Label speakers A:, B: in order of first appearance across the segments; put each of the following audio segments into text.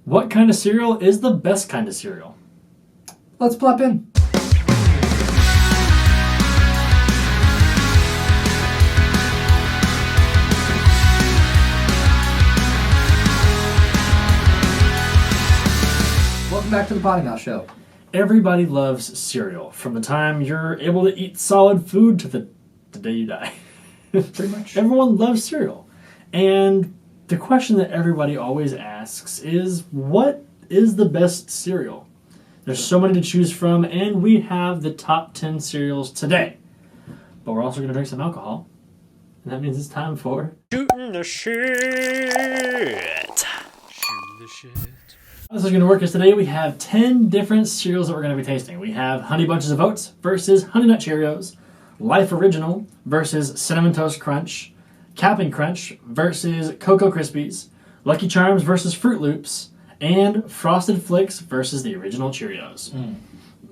A: What kind of cereal is the best kind of cereal?
B: Let's plop in. Welcome back to the Potty Mouth Show.
A: Everybody loves cereal, from the time you're able to eat solid food to the day you die.
B: Pretty much.
A: Everyone loves cereal. And the question that everybody always asks is, what is the best cereal? There's so many to choose from, and we have the top 10 cereals today. But we're also going to drink some alcohol, and that means it's time for... Shooting the shit! Shooting the shit. How this is going to work is today we have 10 different cereals that we're going to be tasting. We have Honey Bunches of Oats versus Honey Nut Cheerios, Life Original versus Cinnamon Toast Crunch, Cap'n Crunch versus Cocoa Krispies, Lucky Charms versus Fruit Loops, and Frosted Flakes versus the original Cheerios.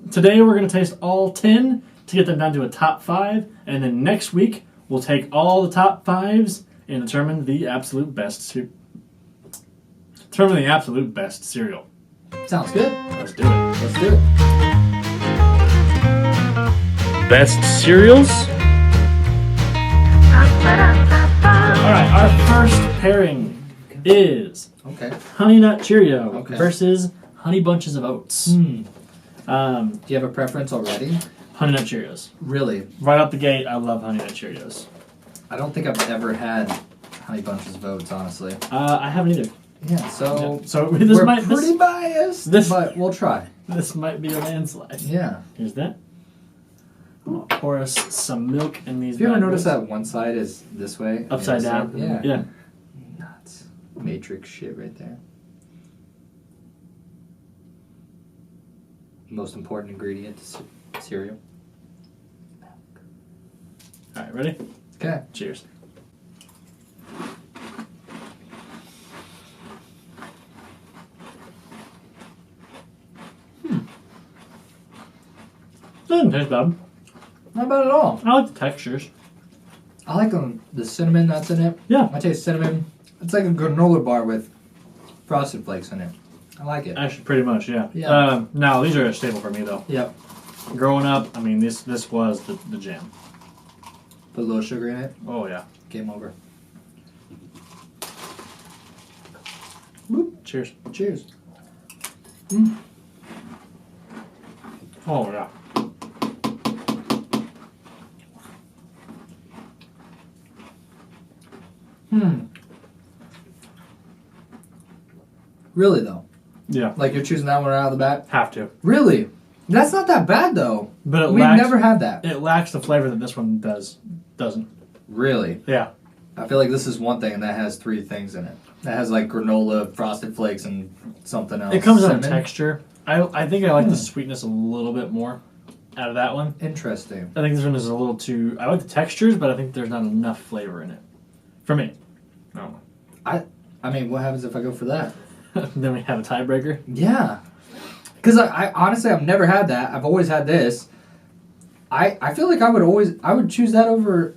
A: Today we're going to taste all 10 to get them down to a top 5, and then next week we'll take all the top 5s and determine the absolute best cereal.
B: Sounds good.
A: Let's do it.
B: Let's do it.
A: Best cereals? Alright, our first pairing is Honey Nut Cheerio versus Honey Bunches of Oats.
B: Do you have a preference already?
A: Honey Nut Cheerios.
B: Really?
A: Right out the gate, I love Honey Nut Cheerios.
B: I don't think I've ever had Honey Bunches of Oats, honestly.
A: I haven't either.
B: Yeah, so
A: we're
B: pretty biased, but we'll try.
A: This might be a landslide.
B: Yeah.
A: Here's that. I'm going to pour us some milk in these.
B: Have you ever noticed that one side is this way?
A: Upside down? Yeah.
B: Nuts. Matrix shit right there. Most important ingredient to cereal.
A: Alright, ready?
B: Okay.
A: Cheers. Doesn't taste bad.
B: Not bad at all.
A: I like the textures.
B: I like the cinnamon that's in it.
A: Yeah.
B: I taste cinnamon. It's like a granola bar with Frosted Flakes in it. I like it.
A: Actually, pretty much, yeah.
B: Yeah.
A: No, these are a staple for me, though.
B: Yep.
A: Growing up, I mean, this was the jam.
B: Put a little sugar in it.
A: Oh, yeah.
B: Game over.
A: Boop. Cheers.
B: Cheers.
A: Oh, yeah.
B: Really, though?
A: Yeah.
B: Like you're choosing that one right out of the bat?
A: Have to.
B: Really? That's not that bad, though.
A: But
B: we've never had that.
A: It lacks the flavor that this one doesn't.
B: Really?
A: Yeah.
B: I feel like this is one thing that has 3 things in it. That has like granola, Frosted Flakes, and something else.
A: It comes on texture. I think I like the sweetness a little bit more out of that one.
B: Interesting.
A: I think this one is a little too... I like the textures, but I think there's not enough flavor in it. For me. No.
B: I mean, what happens if I go for that?
A: Then we have a tiebreaker.
B: Yeah. Because I honestly, I've never had that. I've always had this. I feel like I would choose that over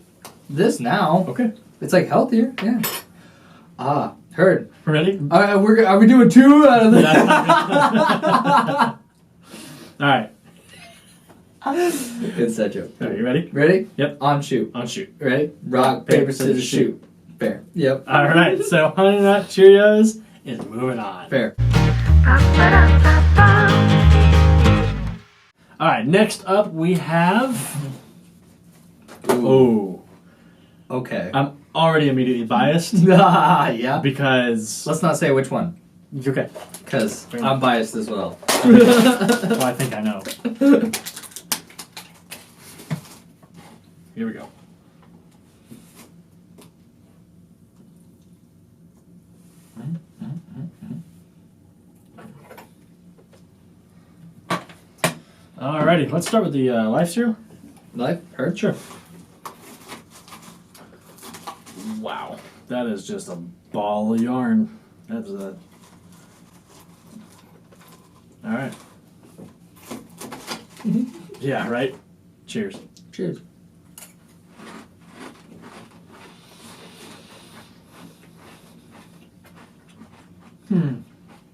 B: this now.
A: Okay.
B: It's like healthier. Yeah. Heard.
A: Ready?
B: Are we doing 2 out of this?
A: All right.
B: It's that joke.
A: Are you ready?
B: Ready?
A: Yep.
B: On shoot.
A: On shoot.
B: Ready? Rock, paper, scissors, shoot. Fair. Yep.
A: All right. So Honey Nut Cheerios is moving on.
B: Fair.
A: All right. Next up, we have. Oh.
B: Okay.
A: I'm already immediately biased.
B: Yeah.
A: Because.
B: Let's not say which one.
A: Okay.
B: Because I'm biased as well.
A: Well, I think I know. Here we go. Alrighty, let's start with the Life cereal.
B: Life? Heard?
A: Sure. Wow, that is just a ball of yarn. That's a... Alright. Yeah, right? Cheers.
B: Cheers.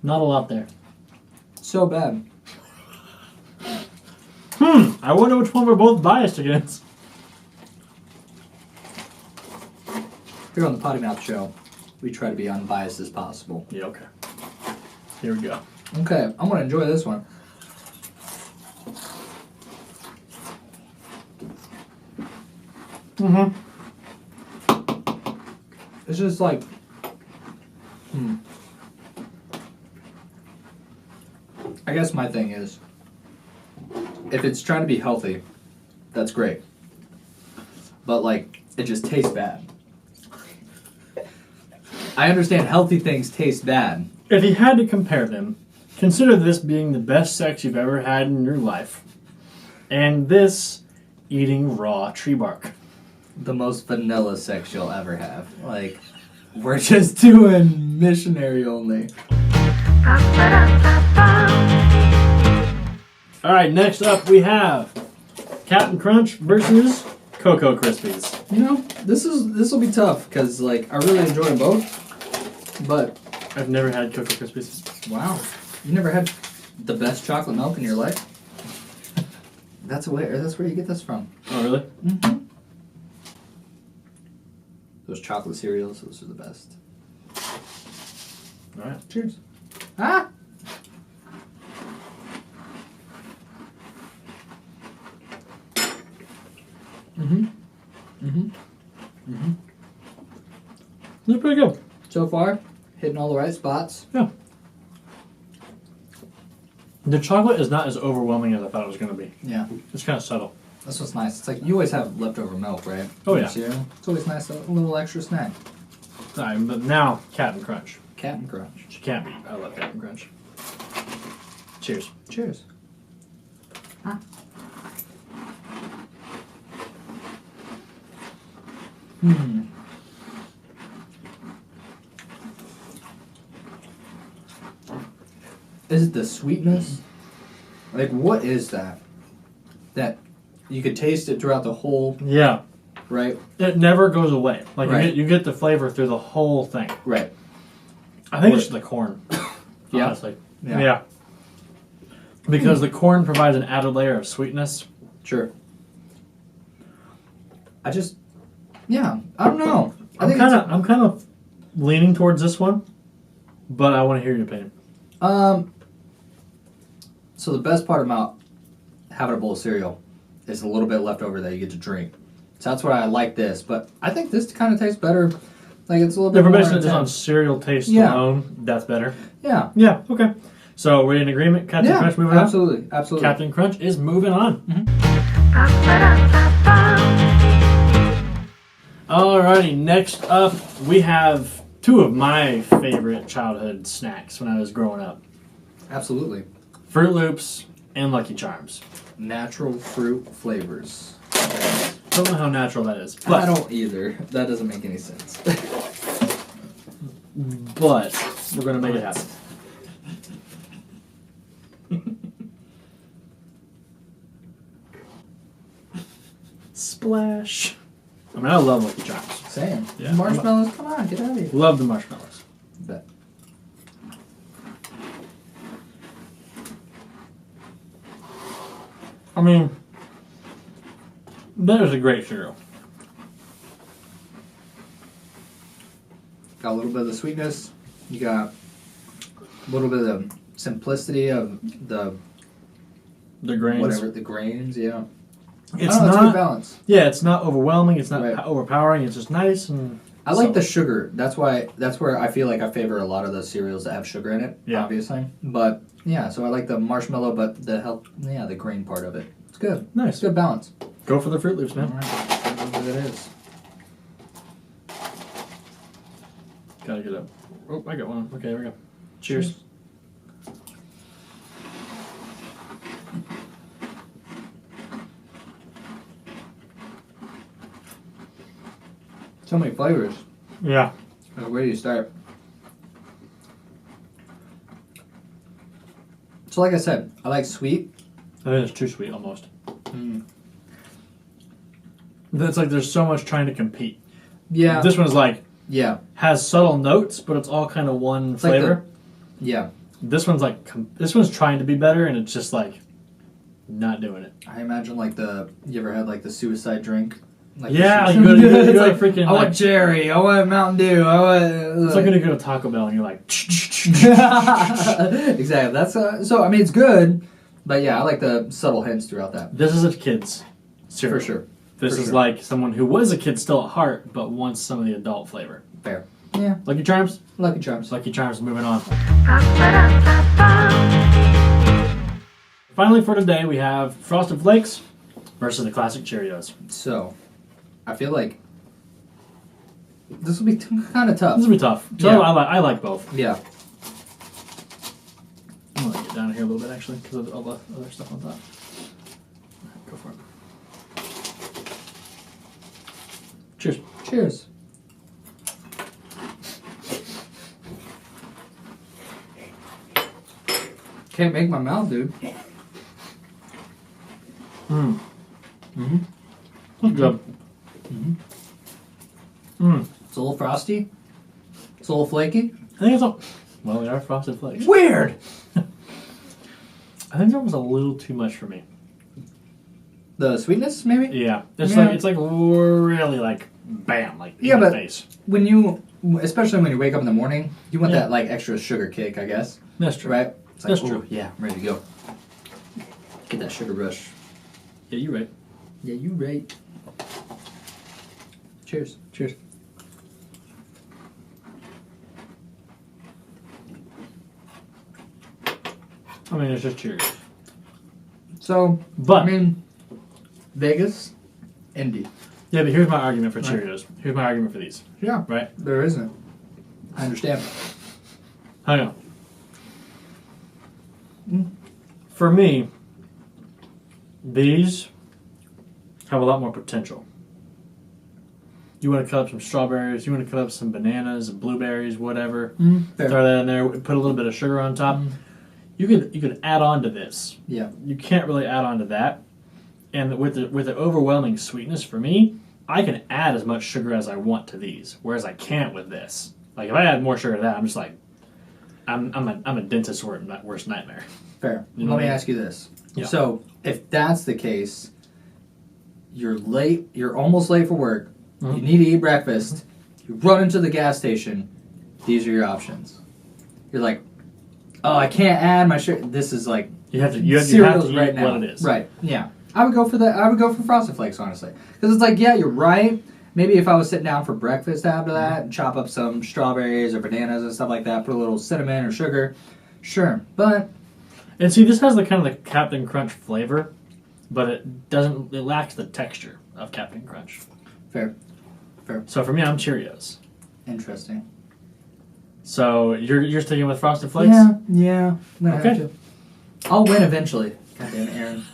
A: Not a lot there.
B: So bad.
A: I wonder which one we're both biased against.
B: Here on the Potty Mouth Show, we try to be unbiased as possible.
A: Yeah, okay. Here we go.
B: Okay, I'm gonna enjoy this one. It's just like, I guess my thing is, if it's trying to be healthy, that's great. But like, it just tastes bad. I understand healthy things taste bad.
A: If you had to compare them, consider this being the best sex you've ever had in your life, and this eating raw tree bark.
B: The most vanilla sex you'll ever have. Like, we're just doing missionary only.
A: Alright, next up we have Captain Crunch versus Cocoa Krispies.
B: You know, this will be tough because like I really enjoy them both, but
A: I've never had Cocoa Krispies.
B: wow, you never had the best chocolate milk in your life? That's where you get this from.
A: Oh, really?
B: Mm-hmm. Those chocolate cereals, those are the best.
A: Alright.
B: Cheers. Ah.
A: They're pretty good.
B: So far, hitting all the right spots.
A: Yeah. The chocolate is not as overwhelming as I thought it was going to be.
B: Yeah.
A: It's kind of subtle.
B: That's what's nice. It's like you always have leftover milk, right?
A: Oh, yeah.
B: Cereal. It's always nice, a little extra snack.
A: Alright, but now Captain Crunch.
B: Captain Crunch.
A: She can't beat. I love Captain Crunch. Cheers.
B: Cheers. Ah. Is it the sweetness? Like, what is that? That you could taste it throughout the whole,
A: Yeah.
B: right?
A: It never goes away. Like
B: Right.
A: you get the flavor through the whole thing.
B: Right.
A: I think it's the corn.
B: Yeah.
A: Honestly.
B: Yeah.
A: Yeah. Because the corn provides an added layer of sweetness.
B: Sure. I don't know.
A: I'm kind of leaning towards this one, but I want to hear your opinion.
B: So the best part about having a bowl of cereal is a little bit left over that you get to drink. So that's why I like this. But I think this kind of tastes better. Like it's a little bit
A: If we're
B: more
A: basing it just on
B: intense.
A: cereal taste
B: Yeah.
A: alone, that's better.
B: Yeah.
A: Yeah, okay. So we're in agreement. Captain Crunch moving on?
B: Absolutely.
A: Captain Crunch is moving on. Alrighty, next up we have two of my favorite childhood snacks when I was growing up.
B: Absolutely.
A: Fruit Loops and Lucky Charms.
B: Natural fruit flavors.
A: Don't know how natural that is,
B: I
A: but
B: don't either. That doesn't make any sense.
A: we're gonna make it happen. Splash. I mean, I love Lucky Charms.
B: Same.
A: Yeah.
B: Marshmallows, come on, get out of here.
A: Love the marshmallows.
B: Bet.
A: I mean, that is a great cereal.
B: Got a little bit of the sweetness. You got a little bit of the simplicity of the
A: grains.
B: whatever the grains. Yeah,
A: It's
B: I don't know, it's a
A: not.
B: good balance.
A: Yeah, it's not overwhelming. It's not
B: Right.
A: overpowering. It's just nice and.
B: I like the
A: subtle.
B: sugar. That's where I feel like I favor a lot of the cereals that have sugar in it.
A: Yeah.
B: Obviously, but yeah. So I like the marshmallow, but the grain part of it. It's good.
A: Nice.
B: It's good balance.
A: Go for the Fruit Loops, man.
B: All right, that's what it is.
A: Gotta get up. Oh, I got one. Okay, here we go. Cheers.
B: So many flavors.
A: Yeah.
B: Where do you start? So like I said, I like sweet.
A: I think it's too sweet almost. It's like there's so much trying to compete.
B: Yeah.
A: This one's like
B: Yeah.
A: has subtle notes, but it's all kind of one
B: It's like
A: flavor.
B: Yeah.
A: This one's like this one's trying to be better, and it's just like not doing it.
B: I imagine like you ever had like the suicide drink? Like
A: Yeah, you go to
B: like,
A: freaking.
B: I want cherry. I want Mountain Dew. I want.
A: It's like when you go to Taco Bell and you're like.
B: Exactly. That's so. I mean, it's good, but yeah, I like the subtle hints throughout that.
A: This is a kid's cereal.
B: For sure.
A: This is like someone who was a kid still at heart, but wants some of the adult flavor.
B: Fair. Yeah.
A: Lucky Charms?
B: Lucky Charms.
A: Lucky Charms, moving on. Finally for today, we have Frosted Flakes versus the classic Cheerios.
B: So, I feel like this will be kind of tough.
A: This will be tough. So
B: Yeah.
A: I like both.
B: Yeah.
A: I'm going to get down here a little bit, actually, because of all the other stuff on top. Go for it. Cheers.
B: Cheers. Can't make my mouth, dude.
A: Mmm.
B: Mm-hmm.
A: Good.
B: Mm-hmm.
A: Mmm.
B: It's a little frosty. It's a little flaky.
A: I think it's a... Well, they are Frosted Flakes.
B: Weird!
A: I think that was a little too much for me.
B: The sweetness, maybe?
A: Yeah. It's
B: Yeah.
A: like it's like really like bam, like
B: Yeah,
A: in the
B: but-
A: face.
B: When you, especially when you wake up in the morning, you want
A: Yeah.
B: that like extra sugar kick, I guess.
A: That's true.
B: Right? It's
A: That's
B: ooh,
A: true.
B: Yeah, I'm ready to go. Get that sugar rush.
A: Yeah, you're right.
B: Yeah, you right. Cheers.
A: Cheers. I mean, it's just Cheerios.
B: So,
A: But
B: I mean, Vegas, Indy.
A: yeah, but here's my argument for
B: Right.
A: Cheerios. Here's my argument for these.
B: Yeah.
A: Right?
B: There isn't. I understand.
A: Hang on. For me, these have a lot more potential. You want to cut up some strawberries, you want to cut up some bananas, blueberries, whatever.
B: Fair.
A: Throw that in there, put a little bit of sugar on top. You could add on to this.
B: Yeah.
A: You can't really add on to that. And with the overwhelming sweetness for me, I can add as much sugar as I want to these, whereas I can't with this. Like if I add more sugar to that, I'm just like, I'm a dentist's worst nightmare.
B: Fair.
A: You know
B: Let
A: what
B: me
A: I mean?
B: ask you this.
A: Yeah.
B: So, if that's the case, you're late, you're almost late for work,
A: Mhm.
B: you need to eat breakfast, you run into the gas station, these are your options. You're like, oh, I can't add my sugar. This is like
A: You have to eat
B: cereals right now.
A: what it is.
B: Right. Yeah. I would go for that. I would go for Frosted Flakes, honestly. Because it's like, yeah, you're right. Maybe if I was sitting down for breakfast after that and chop up some strawberries or bananas and stuff like that, put a little cinnamon or sugar, sure. But
A: And see, this has the kind of the Captain Crunch flavor, but it lacks the texture of Captain Crunch.
B: fair.
A: So for me, I'm Cheerios.
B: Interesting.
A: So you're sticking with Frosted Flakes?
B: Yeah. I'm gonna
A: Okay.
B: have to. I'll win eventually. God damn it, Aaron.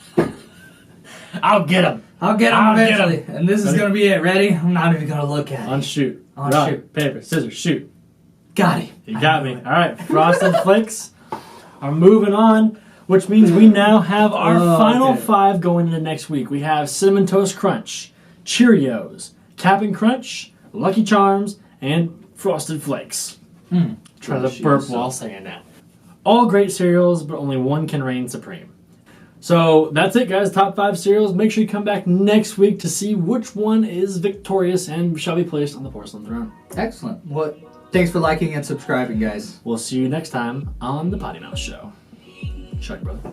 A: I'll get them.
B: I'll get him
A: I'll get
B: eventually. And this is
A: Ready?
B: going to be it. Ready? I'm not even going to look at it.
A: On shoot.
B: On
A: Rock,
B: shoot.
A: paper, scissors, shoot.
B: Got him.
A: You got me. All right, Frosted Flakes are moving on, which means we now have our final
B: okay.
A: 5 going into next week. We have Cinnamon Toast Crunch, Cheerios, Cap'n Crunch, Lucky Charms, and Frosted Flakes. Try to burp while saying that. All great cereals, but only one can reign supreme. So that's it, guys. Top 5 cereals. Make sure you come back next week to see which one is victorious and shall be placed on the porcelain throne.
B: Excellent. Well, thanks for liking and subscribing, guys.
A: We'll see you next time on the Potty Mouth Show. Chug, brother.